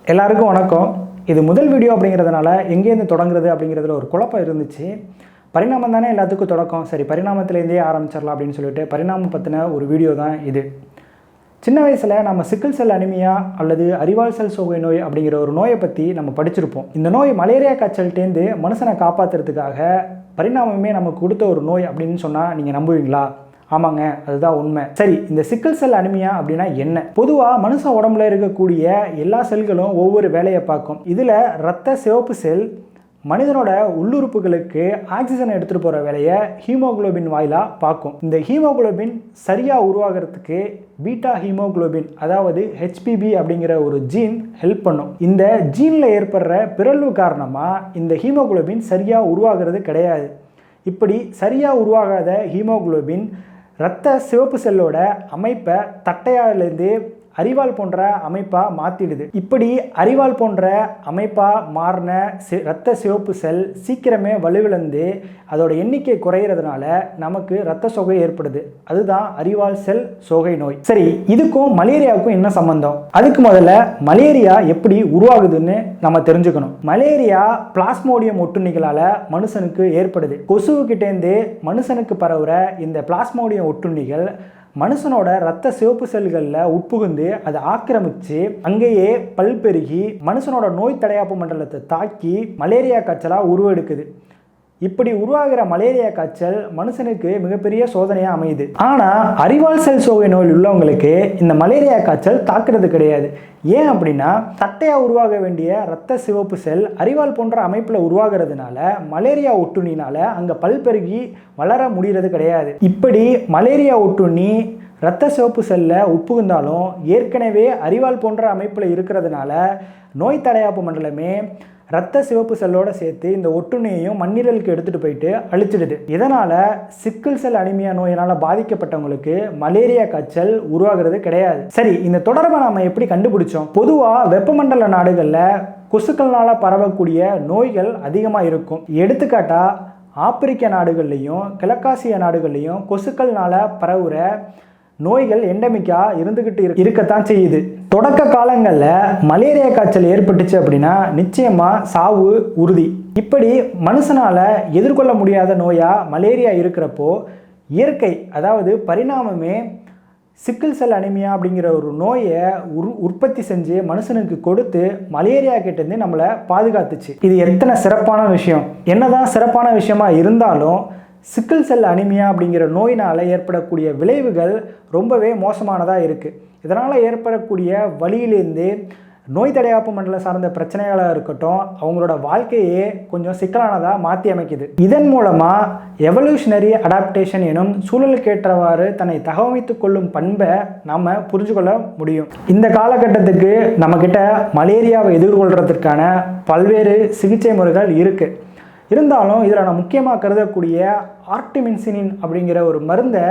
எல்லாருக்கும் வணக்கம். இது முதல் வீடியோ அப்படிங்கிறதுனால எங்கேருந்து தொடங்குறது அப்படிங்கிறதுல ஒரு குழப்பம் இருந்துச்சு. பரிணாமம் தானே எல்லாத்துக்கும் தொடக்கம், சரி பரிணாமத்திலேருந்தே ஆரம்பிச்சிடலாம் அப்படின்னு சொல்லிட்டு பரிணாமம் பற்றின ஒரு வீடியோ தான் இது. சின்ன வயசில் நம்ம சிக்கிள் செல் அனிமியா அல்லது அறிவால் செல் சோகை நோய் அப்படிங்கிற ஒரு நோயை பற்றி நம்ம படிச்சிருப்போம். இந்த நோய் மலேரியா காய்ச்சல்கிட்டேருந்து மனுஷனை காப்பாற்றுறதுக்காக பரிணாமமே நமக்கு கொடுத்த ஒரு நோய் அப்படின்னு சொன்னால் நீங்கள் நம்புவீங்களா? ஆமாங்க, அதுதான் உண்மை. சரி, இந்த சிக்கிள் செல் அனிமியா அப்படின்னா என்ன? பொதுவாக மனுஷ உடம்புல இருக்கக்கூடிய எல்லா செல்களும் ஒவ்வொரு வேலையை பார்க்கும். இதில் இரத்த சிவப்பு செல் மனிதனோட உள்ளுறுப்புகளுக்கு ஆக்சிஜன் எடுத்துகிட்டு போகிற வேலையை ஹீமோகுளோபின் வாயிலாக பார்க்கும். இந்த ஹீமோகுளோபின் சரியாக உருவாகிறதுக்கு பீட்டா ஹீமோகுளோபின் அதாவது ஹெச்பிபி அப்படிங்கிற ஒரு ஜீன் ஹெல்ப் பண்ணும். இந்த ஜீனில் ஏற்படுற பிறழ்வு காரணமாக இந்த ஹீமோகுளோபின் சரியாக உருவாகிறது கிடையாது. இப்படி சரியாக உருவாகாத ஹீமோகுளோபின் இரத்த சிவப்பு செல்லோட அமைப்பை தட்டையாலேருந்து அரிவாள் போன்ற அமைப்பாக மாற்றிடுது. இப்படி அரிவாள் போன்ற அமைப்பாக மாறின இரத்த சிவப்பு செல் சீக்கிரமே வலுவிழந்து அதோட எண்ணிக்கை குறையிறதுனால நமக்கு இரத்த சோகை ஏற்படுது. அதுதான் அரிவாள் செல் சோகை நோய். சரி, இதுக்கும் மலேரியாவுக்கும் என்ன சம்பந்தம்? அதுக்கு முதல்ல மலேரியா எப்படி உருவாகுதுன்னு நம்ம தெரிஞ்சுக்கணும். மலேரியா பிளாஸ்மோடியம் ஒட்டுண்ணிகளால் மனுஷனுக்கு ஏற்படுது. கொசுவுக்கிட்டேருந்து மனுஷனுக்கு பரவுற இந்த பிளாஸ்மோடியம் ஒட்டுண்ணிகள் மனுஷனோட இரத்த சிவப்பு செல்களில் உட்புகுந்து அதை ஆக்கிரமித்து அங்கேயே பல்பெருகி மனுஷனோட நோய் தடையாப்பு மண்டலத்தை தாக்கி மலேரியா காய்ச்சலாக உருவெடுக்குது. இப்படி உருவாகிற மலேரியா காய்ச்சல் மனுஷனுக்கு மிகப்பெரிய சோதனையாக அமையுது. ஆனால் அறிவால் செல் சோகை நோயில் உள்ளவங்களுக்கு இந்த மலேரியா காய்ச்சல் தாக்குறது கிடையாது. ஏன் அப்படின்னா தட்டையாக உருவாக வேண்டிய இரத்த சிவப்பு செல் அறிவால் போன்ற அமைப்பில் உருவாகிறதுனால மலேரியா ஒட்டுண்ணினால் அங்கே பல்பெருகி வளர முடிகிறது கிடையாது. இப்படி மலேரியா ஒட்டுண்ணி இரத்த சிவப்பு செல்லில் உட்புகுந்தாலும் ஏற்கனவே அறிவால் போன்ற அமைப்பில் இருக்கிறதுனால நோய் தடையாப்பு மண்டலமே இரத்த சிவப்பு செல்லோடு சேர்த்து இந்த ஒட்டுண்ணியையும் மண்ணீரலுக்கு எடுத்துகிட்டு போயிட்டு அழிச்சிடுது. இதனால் சிக்கிள் செல் அனிமியா நோயினால் பாதிக்கப்பட்டவங்களுக்கு மலேரியா காய்ச்சல் உருவாகிறது கிடையாது. சரி, இந்த தொடர்பை நாம் எப்படி கண்டுபிடிச்சோம்? பொதுவாக வெப்பமண்டல நாடுகளில் கொசுக்கள்னால் பரவக்கூடிய நோய்கள் அதிகமாக இருக்கும். எடுத்துக்காட்டாக ஆப்பிரிக்க நாடுகள்லையும் கிழக்காசிய நாடுகள்லையும் கொசுக்கள்னால் பரவுகிற நோய்கள் எண்டமிக்காக இருக்கத்தான் செய்யுது. தொடக்க காலங்களில் மலேரியா காய்ச்சல் ஏற்பட்டுச்சு அப்படின்னா நிச்சயமாக சாவு உறுதி. இப்படி மனுஷனால் எதிர்கொள்ள முடியாத நோயாக மலேரியா இருக்கிறப்போ இயற்கை அதாவது பரிணாமமே சிக்கிள் செல் அனிமியா அப்படிங்கிற ஒரு நோயை உற்பத்தி செஞ்சு மனுஷனுக்கு கொடுத்து மலேரியா கிட்டேருந்து நம்மளை பாதுகாத்துச்சு. இது எத்தனை சிறப்பான விஷயம்! என்னதான் சிறப்பான விஷயமா இருந்தாலும் சிக்கிள் செல் அனிமியா அப்படிங்கிற நோயினால் ஏற்படக்கூடிய விளைவுகள் ரொம்பவே மோசமானதாக இருக்குது. இதனால் ஏற்படக்கூடிய வலியிலேருந்து நோய் தடையாப்பு மண்டலம் சார்ந்த பிரச்சனைகளாக இருக்கட்டும் அவங்களோட வாழ்க்கையே கொஞ்சம் சிக்கலானதாக மாற்றி அமைக்குது. இதன் மூலமாக எவல்யூஷனரி அடாப்டேஷன் எனும் சூழலுக்கேற்றவாறு தன்னை தகவமைத்து கொள்ளும் பண்பை நம்ம புரிஞ்சு கொள்ள முடியும். இந்த காலகட்டத்துக்கு நம்மக்கிட்ட மலேரியாவை எதிர்கொள்கிறதுக்கான பல்வேறு சிகிச்சை முறைகள் இருக்குது. இருந்தாலும் இதில் நான் முக்கியமாக கருதக்கூடிய ஆர்டிமின்சினின் அப்படிங்கிற ஒரு மருந்தை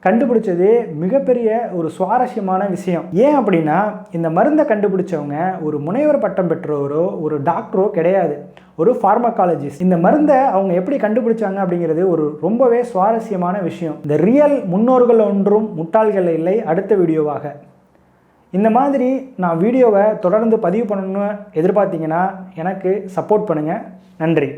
கண்டுபிடிச்சது மிகப்பெரிய ஒரு சுவாரஸ்யமான விஷயம். ஏன் அப்படின்னா இந்த மருந்தை கண்டுபிடிச்சவங்க ஒரு முனைவர் பட்டம் பெற்றவரோ ஒரு டாக்டரோ கிடையாது, ஒரு ஃபார்மகாலஜிஸ்ட். இந்த மருந்தை அவங்க எப்படி கண்டுபிடிச்சாங்க அப்படிங்கிறது ஒரு ரொம்பவே சுவாரஸ்யமான விஷயம். இந்த ரியல் முன்னோர்கள் ஒன்றும் முட்டாள்கள் இல்லை அடுத்த வீடியோவாக. இந்த மாதிரி நான் வீடியோவை தொடர்ந்து பதிவு பண்ணணும்னு எதிர்பார்த்தீங்கன்னா எனக்கு சப்போர்ட் பண்ணுங்கள். நன்றி.